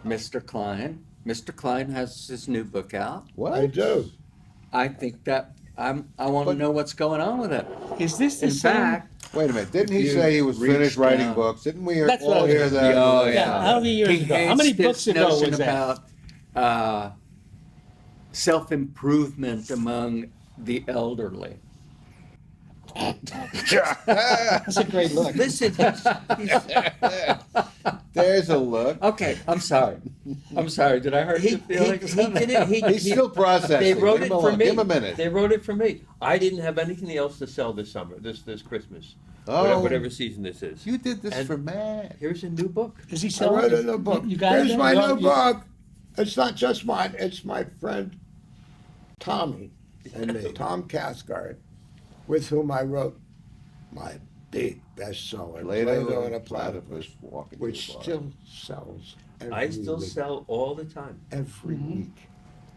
Mr. Klein. Mr. Klein has his new book out. What? I do. I think that I want to But- know what's going on with it. Is this the In same? fact, Wait a minute. Didn't he If say he you was reach finished writing down- books? Didn't we That's what I all was hear gonna- that? Oh, Yeah, yeah. how many years he ago? How hates many this books ago notion was that? about self-improvement among the elderly. That's a great look. Listen, There's a look. okay, I'm sorry. I'm sorry. Did I hurt He your feelings? didn't. He's still processing. They wrote Leave it him for alone. me. Give him a minute. They wrote it for me. I didn't have anything else to sell this summer, this Christmas, Oh. whatever season this is. You did this And- for Matt. Here's a new book. Is he I selling wrote it? a new book. You got Here's it? my You- new book. It's not just mine, it's my friend Tommy and me, Tom Cathcart, with whom I wrote my big bestseller, Plato and a Platypus, walking which through the bar. still sells every I still week. sell all the time. Every week,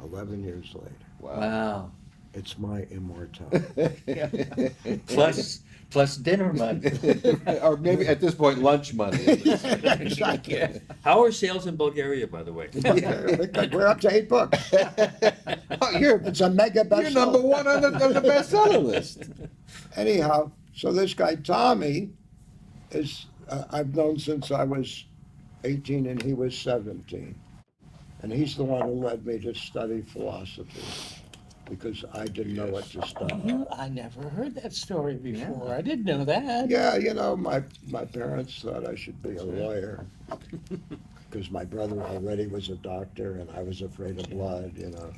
11 years later. Wow. It's my immortality. Plus dinner money. Or maybe at this point, lunch money. Exactly. How are sales in Bulgaria, by the way? We're up to 8 books. Oh, you're It's a mega bestseller. you're number one on the bestseller list. Anyhow, so this guy Tommy is I've known since I was 18 and he was 17, and he's the one who led me to study philosophy because I didn't know what to study. I never heard that story before. I didn't know that. Yeah, you know, my parents thought I should be a lawyer because my brother already was a doctor and I was afraid of blood, you know.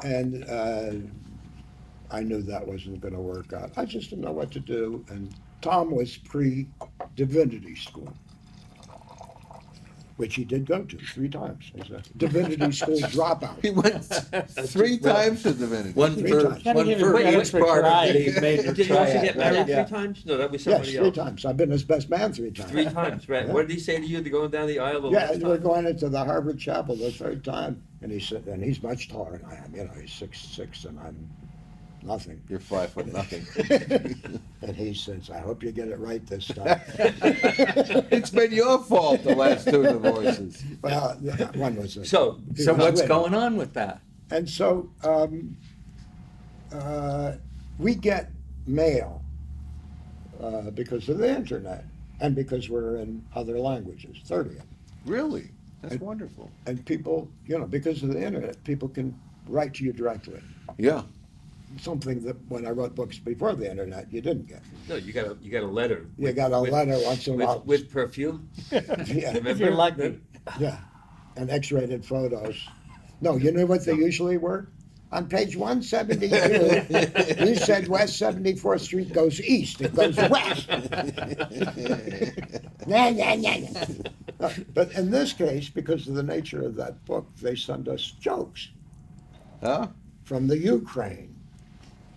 and I knew that wasn't going to work out. I just didn't know what to do. And Tom was pre-divinity school, which he did go to 3 times. He's a divinity school dropout. He went 3 times to divinity. One Three for times. Gotta one give him for credit each for part of trying. the major Did he also triad, get married right? 3 Yeah. times? No, that was Yes, somebody 3 else. times. I've been his best man 3 times. 3 times, right? Yeah. What did he say to you going down the aisle the Yeah, last we're time? going into the Harvard Chapel the 3rd time, and he said, and he's much taller than I am. You know, he's 6'6", and I'm nothing. You're 5 foot nothing. And he says, "I hope you get it right this time." It's been your fault the last 2 divorces. Well, yeah, one was a, So, he So was what's with- going on with that? And so we get mail because of the internet and because we're in other languages, 30 of them. Really? That's wonderful. And people, you know, because of the internet, people can write to you directly. Yeah. Something that when I wrote books before the internet, you didn't get. no, you got a letter. You got a with- letter once in a while. With perfume. Yeah, If you're lucky. yeah, and X-rated photos. No, you know what they usually were? On page 172, you said West 74th Street goes east. It goes west. Nah, nah, nah, nah. But in this case, because of the nature of that book, they send us jokes Huh? from the Ukraine.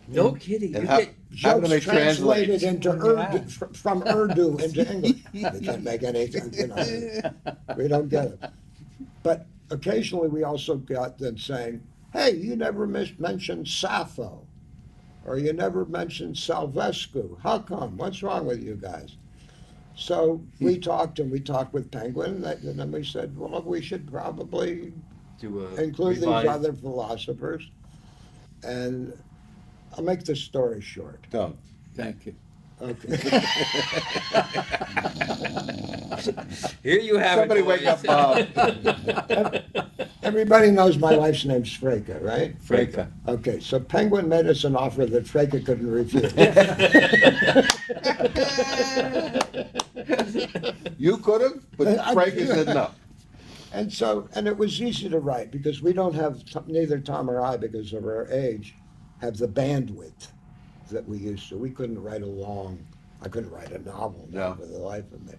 No kidding. And You how- get, How do Jokes they translate? translated into Yeah. Urdu, from Urdu into English. We can't make anything, you know. We don't get it. But occasionally we also got them saying, "Hey, you never mentioned Sappho, or you never mentioned Salvescu. How come? What's wrong with you guys?" So we talked with Penguin, and then we said, "Well, look, we should probably to include revise- these other philosophers." And I'll make the story short. Don't. Thank you. Okay. Here you have Somebody it. wake boys. up Bob. Everybody knows my wife's name's Freka, right? Freka. Okay, so Penguin made us an offer that Freka couldn't refuse. You could have, but Frank said no. And so, and it was easy to write because we don't have, neither Tom or I, because of our age, have the bandwidth that we used to. We couldn't write I couldn't write a novel now No. for the life of me.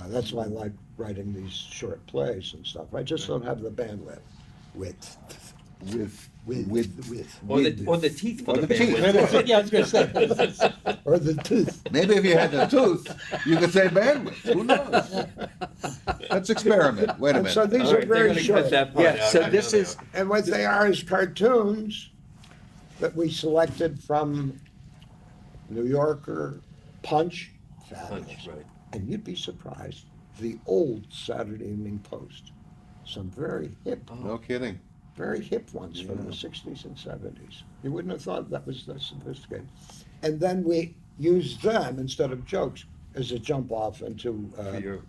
That's why I like writing these short plays and stuff. I just don't have the bandwidth. With. Or the teeth for Or the the teeth. bandwidth. Yeah, I was gonna say. Or the tooth. Maybe if you had the tooth, you could say bandwidth. Who knows? Let's experiment. Wait a And so minute. these All are right, they're very gonna short. cut that part Yeah, out. so I this know is- they are. And what they are is cartoons that we selected from New Yorker, Punch, fabulous. Punch, right. And you'd be surprised, the old Saturday Evening Post. Some very hip, No kidding. very hip ones from the Yeah. 60s and 70s. You wouldn't have thought that was that sophisticated. And then we used them instead of jokes as a jump off into. For your,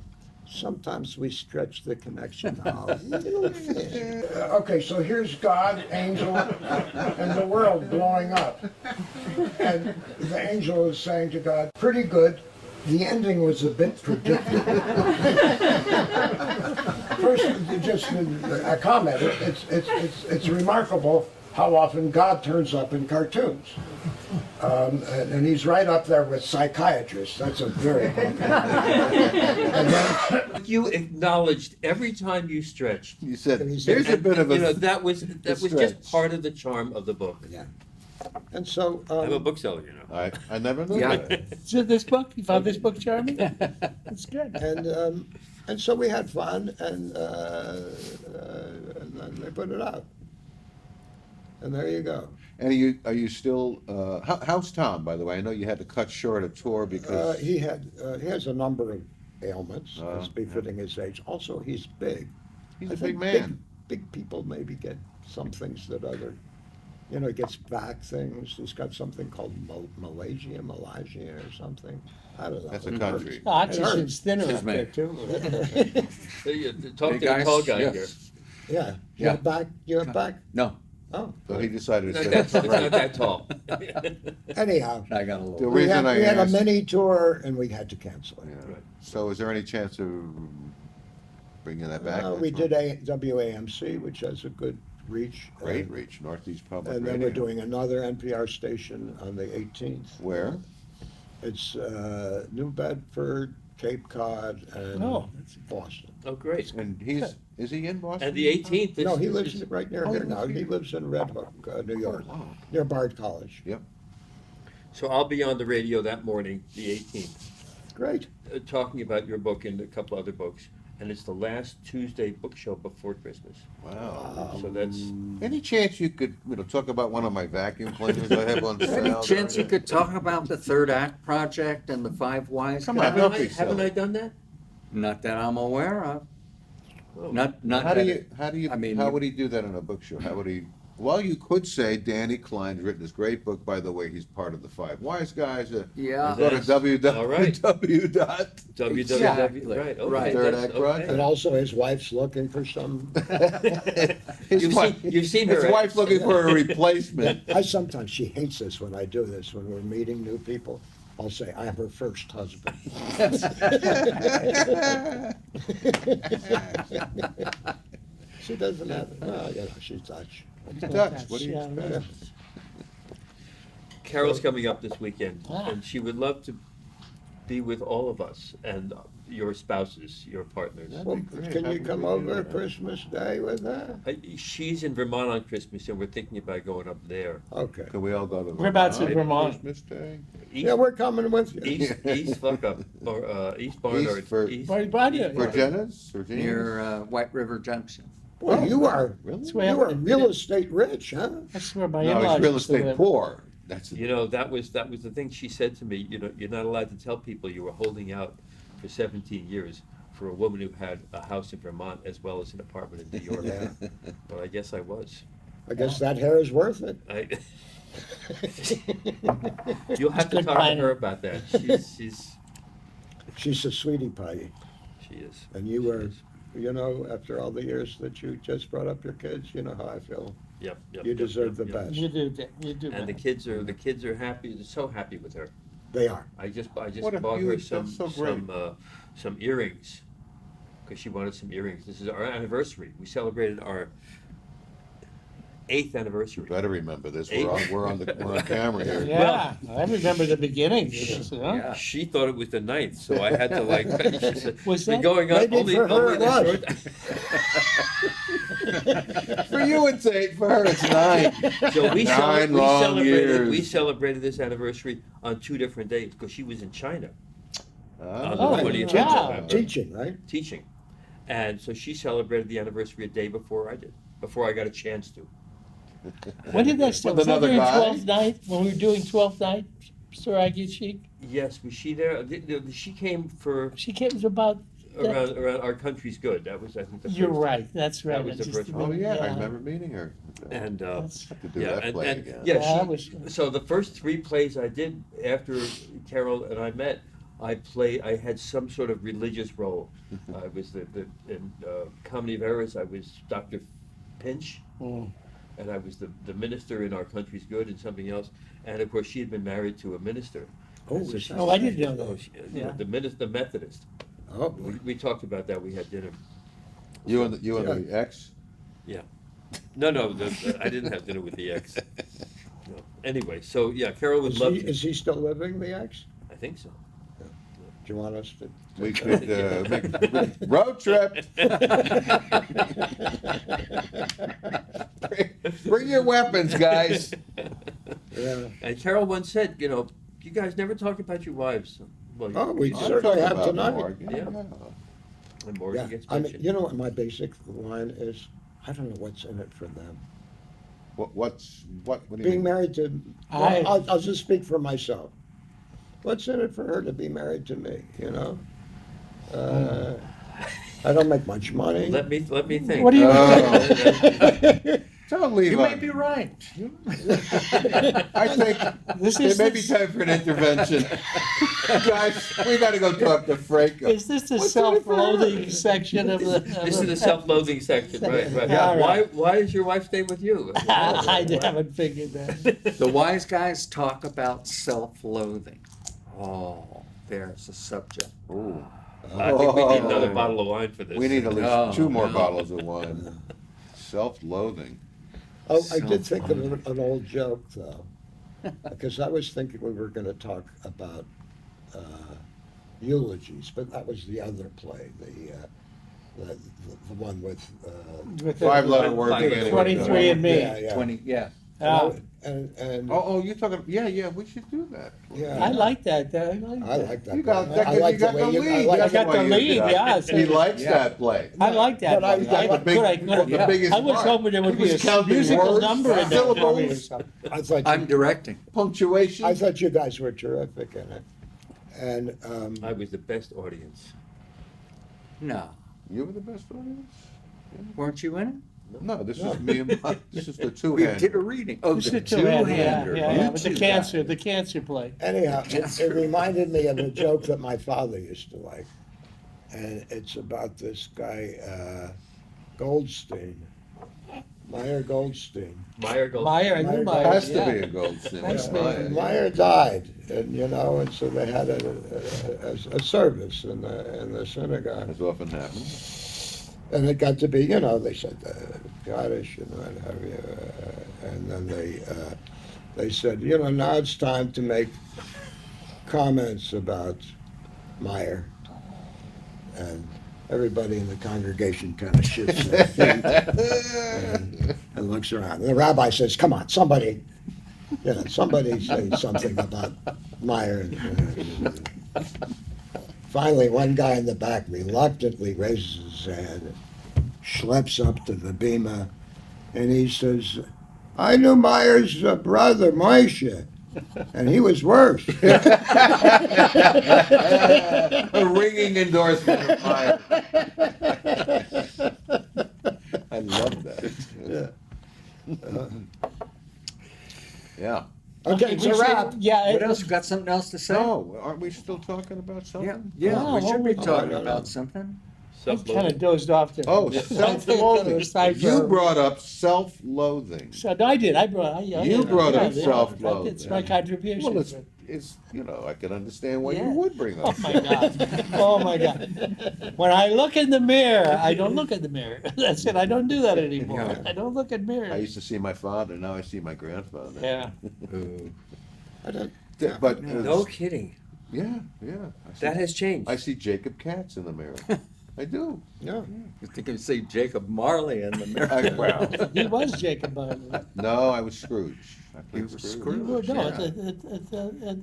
Sometimes we stretch the connection out a little bit. Okay, so here's God, angel, and the world blowing up. And the angel is saying to God, pretty good. The ending was a bit predictable. First, just a comment. It's remarkable how often God turns up in cartoons. And he's right up there with psychiatrists. That's a very popular. And then, you acknowledged every time you stretched. You said, And he said- here's a bit of You know, a, that was just stretch. part of the charm of the book. yeah. And so, I'm a bookseller, you know. I never knew Yeah. that. So this book, you found this book charming? That's good. and so we had fun, and then they put it out. And there you go. And are you still, how's Tom, by the way? I know you had to cut short a tour because, He has a number of ailments, Oh, as befitting his age. Also, he's big. he's I a big think man. Big people maybe get some things that other, he gets back things. He's got something called Malaysia or something. I don't know. That's a It country. hurts. Oh, It Hutchinson's hurts. thinner Excuse up me. there too. So you talk to Big the guys? tall guy Yes. here. Yeah. You Yeah. have back? You have back? No, Oh. So he decided to It's say, not, it's not right. that tall. Anyhow, I got a The little. reason I we had a asked- mini tour and we had to cancel it. Yeah. So is there any chance of bringing that back? We did a WAMC, which has a good reach. Great reach, Northeast Public And then we're Radio. doing another NPR station on the 18th. Where? It's New Bedford, Cape Cod, and Oh. Boston. Oh, great. And is he in Boston? And the 18th is. No, he lives right near Oh, here he now. lives He here. lives in Red Hook, New York, Oh, near Bard College. yep. So I'll be on the radio that morning, the 18th, Great. talking about your book and a couple other books. And it's the last Tuesday book show before Christmas. Wow. So that's, Any chance you could, talk about one of my vacuum cleaners I have on sale? Any chance you could talk about the Third Act Project and the Five Wise Come on, Guys? don't be haven't silly. I done that? Not that I'm aware of. Oh. Not How do that you, I mean, how you- would he do that in a book show? How would he, well, you could say Danny Klein's written this great book, by the way, he's part of the Five Wise Guys. Yeah. Go to That's- all right. www. Exactly. Right, okay. Right. Third that's Act okay. Project. And also his wife's looking for some, His You've seen her, His right? wife's looking for a replacement. sometimes she hates this when I do this, when we're meeting new people. I'll say, I'm her first husband. She doesn't have, well, she's Dutch. Dutch, what do you Yeah, expect? Carol's coming up this weekend, Ah. and she would love to be with all of us and your spouses, your partners. That'd Well, be great. can How you could come we do over that? Christmas Day with her? She's in Vermont on Christmas, and we're thinking about going up there. Okay. Can we all go to Whereabouts in Vermont? Christmas Day? Yeah, we're coming with you. East fuck up, or East Barnard. East for- East- Where you brought you? Virginia's? Virginia's? Near White River Junction. Well, you are, Really? That's where you are real estate rich, huh? That's where my No, in-laws he's real used to estate live. poor. That's, You know, that was the thing she said to me, you're not allowed to tell people you were holding out for 17 years for a woman who had a house in Vermont as well as an apartment in New York. Yeah. But I guess I was. I guess that hair is worth it. You'll have to Good talk to planning. her about that. She's She's a sweetie pie. she is. And you were, after all the years that you just brought up your kids, you know how I feel. Yep. You deserve the best. You do that, you do And the that. kids are happy. They're so happy with her. They are. I just What a bought her huge- that's so great. some earrings because she wanted some earrings. This is our anniversary. We celebrated our 8th anniversary. better remember this. Eight. We're on camera here. Yeah, I remember the beginning. Yeah. She thought it was the 9th, so I had to she said, Was "Been that- going on Maybe only, for her only it this was. short." For you, it's 8. For her, it's 9. So we, Nine long years. we celebrated this anniversary on 2 different days because she was in China on Oh, the 20th wow. of November Teaching, right? teaching, and so she celebrated the anniversary a day before I did, before I got a chance to. When did that start? With Was that another during guy? 12th night, when we were doing 12th night, Sir Aggie Chic? Yes, was she there? She came for She came, it was about around Our Country's Good. That was, I think, the first. You're right, that's right. was I the just first didn't- one. Oh, yeah, I remember meeting her. And, That's- Have to do yeah, that play and, again. yeah, Yeah, I she, was- so the first 3 plays I did after Carol and I met, I had some sort of religious role. I was in Comedy of Errors, I was Dr. Pinch, Mm. and I was the minister in Our Country's Good and something else. And of course, she had been married to a minister. Oh, And so is she- that Oh, I didn't know Oh, that. she- Yeah. the Methodist. Oh, We talked about that, we had dinner. You and the ex? Yeah. No, I didn't have dinner with the ex. No. Anyway, so, yeah, Carol would love to. is he still living, the ex? I think so. Do you want us to? We could make a road trip. Bring your weapons, guys. Yeah. And Carol once said, you guys never talk about your wives. Well, Oh, we I'll certainly talk have about tonight. Morgan, Yeah. and Morgan Yeah, gets I mean, mentioned. you know what my basic line is? I don't know what's in it for them. What do you Being mean? married to, I- well, I'll just speak for myself. What's in it for her to be married to me, you know? I don't make much money. Let me think. What do you? Oh. Don't leave You may on- be right. I think This it is may be time for an intervention. Guys, we gotta go talk to Franco. Is this the What's in it for her? self-loathing section of the? This is the self-loathing section, right? Yeah, all Why right. does your wife stay with you? I haven't figured that. The wise guys talk about self-loathing. Oh, there's a subject. Ooh. I think we need another bottle of wine for this. We need at least Oh, 2 more no. bottles of wine. Self-loathing. Oh, I did think of an old joke, though, because I was thinking we were gonna talk about eulogies, but that was the other play, the one with. With the- 5-letter word Five- beginning. with 23 and me. Yeah, yeah. 20, yeah. Ah, And, Oh, you're talking, yeah, we should do that. yeah. I like that. I I like that. You got, play. that, I 'cause like you got way the you- lead. like- That's I got why the you lead, did that. yeah, so- He likes Yeah. that play. I like that. But I- I the big- could- the biggest I was part. hoping there would He be was a counting musical words, number in there. syllables. or something. I thought I'm you, directing. Punctuation. I thought you guys were terrific in it. And, I was the best audience. No, You were the best audience? weren't you in No, this No. is me and my, this is the it? two We hand. did a reading. Oh, Just the the two-hander, two-hander. Yeah, You with the two cancer, guys. the cancer play. anyhow, it reminded me of a joke that my father used to like. And it's about this guy, Goldstein, Meyer Goldstein. Meyer goes. Meyer, I knew Meyer. Has to yeah. be a Goldstein. Has to be. Mine. Meyer died, and and so they had a service in the synagogue, As often happens. and it got to be, they said Kaddish and what have you, and then they said, now it's time to make comments about Meyer, and everybody in the congregation kind of shifts their feet and looks around. And the rabbi says, "Come on, somebody say something about Meyer." Finally, one guy in the back reluctantly raises his hand, schleps up to the bima, and he says, "I knew Meyer's brother, Moshe, and he was worse." A ringing endorsement of mine. I love that. Yeah. Okay, it's a we wrap. should- Yeah. What else? You got something else to say? No, aren't we still talking about Yeah, something? yeah, Oh, we should be what talking we- about something. I kind of Self-loathing. dozed off there. Oh, Kind self-loathing. of aside You from- brought up self-loathing. So, no, I did. I brought. You brought up self-loathing. It's my contribution. Well, I can understand why Yeah. you would bring Oh up. my God! Oh my God! When I look in the mirror, I don't look in the mirror. That's it. I don't do that anymore. Yeah. I don't look in I mirrors. used to see my father, now I see my grandfather. Yeah. I don't, But, No kidding. yeah. I see- That has changed. I see Jacob Katz in the mirror. I do. yeah. You think you see Jacob Marley in the mirror? Well, He was Jacob Marley. no, I was Scrooge. I played You were You Scrooge. were, no, Yeah. it's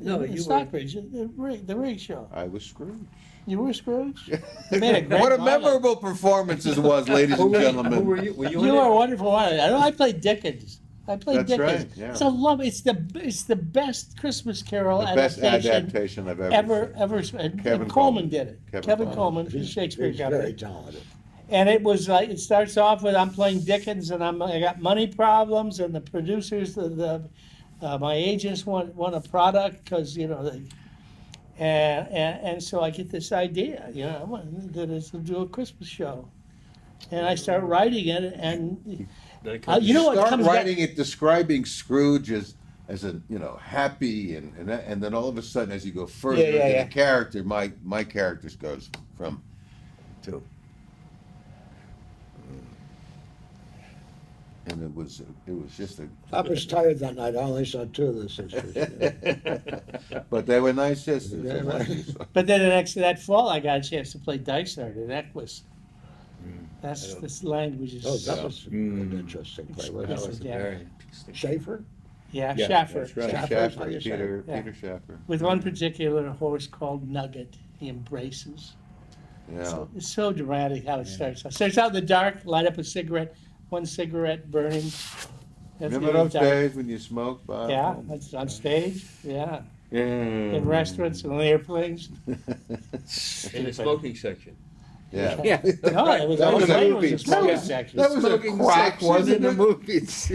No, the you Stockbridge, the rig show. I was Scrooge. You were Scrooge? You made a great What a Marley. memorable performance it was, ladies and Who gentlemen. were you? Were you You in were it? wonderful. I know I played Dickens. I played That's right, Dickens. yeah. It's it's the best Christmas Carol The best adaptation adaptation I've ever seen. and Kevin Coleman Coleman. did it. Kevin Kevin Coleman. Coleman, Shakespeare He's Company. very talented. And it was like, it starts off with I'm playing Dickens and I got money problems and the producers, my agents want a product because, you know, and so I get this idea, you know, I want to do a Christmas show. And I start writing it and, you know what Start comes back? writing it describing Scrooge as a, you know, happy and then all of a sudden as you go further Yeah, yeah, into yeah. the character, my character goes from to. And it was just a. I was tired that night. I only saw two of the sisters. But they were nice sisters. Yeah, right. But then that fall, I got a chance to play Dysart, and that was, this language is. Oh, that was an interesting play. That wasn't was it? Yeah. very interesting. Schaefer? Yeah, Yeah, Schaffer. that's right. Schaffer, Schaffer, how you say Peter it? Yeah. Peter Schaffer. With one particular horse called Nugget, he embraces. Yeah. It's so dramatic how it starts. It starts out in the dark, light up a cigarette, one cigarette burning. That's Remember really those dark. days when you smoked, Bob? Yeah, that's on stage, yeah, Mm. in restaurants and on airplanes. In the smoking section. Yeah. Yeah. No, it was That on was the a plane, it movie. was a smoking Yeah. section. That was a Smoking crack, section wasn't in the it? movies.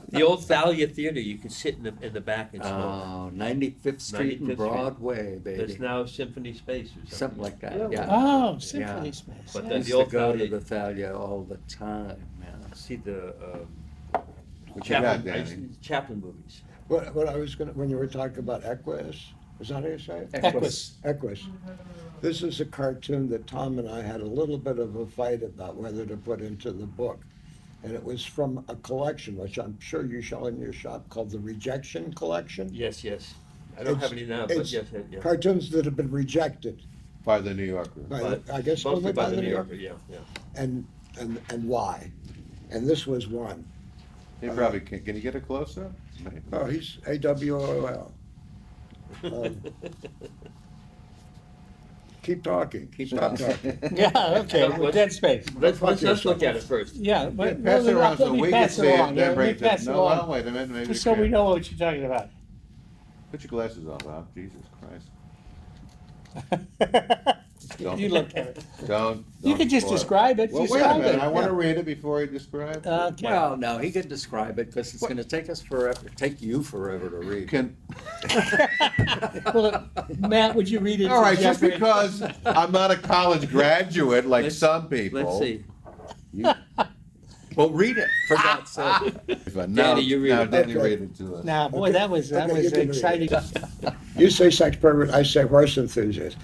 The old Thalia Theater, you could sit in the back and smoke. Oh, 95th Street 95th and Street. Baby. That's now Symphony Space or something. Something like that, yeah. Oh, Symphony Yeah. Space. But yeah. I then used the to old go to Thalia- the Thalia all the time, man. See the What you got, Chaplin, Danny? Chaplin movies. What I was gonna, when you were talking about Equus, is that how you say it? Equus. Equus. This is a cartoon that Tom and I had a little bit of a fight about whether to put into the book. And it was from a collection, which I'm sure you show in your shop, called the Rejection Collection. Yes, yes. I don't have any now, but It's yes, yeah. Cartoons that have been rejected By the New Yorker. by, But I guess mostly only by the New Yorker. yeah, yeah. And why? And this was one. He probably can you get a close up? Oh, he's AWOL. Keep talking. Keep Stop talking. talking. Yeah, okay, Let's- with dead space. Let's look at it first. Yeah, but Pass it around so let me we can pass see it it along. and then Let bring me it pass to. it No, well, along, wait a minute, maybe. just so we know what you're talking about. Put your glasses on, Bob. Jesus Christ. You look at it. Don't. You could just spoil it. describe it, Well, wait a describe minute. it. I want to yeah. read it before he describes it. Okay. Well, no, he could describe it because it's going to take us forever, take you forever to read. Can, Well, Matt, would you read it? all to right, just Jeffrey? because I'm not a college graduate like Let's- some people. Let's see. You, Well, read it, for God's sake. now, you read now it. Danny Okay. read it to us. Now, boy, that was Okay, you can read exciting. You say sex pervert, I say horse enthusiast.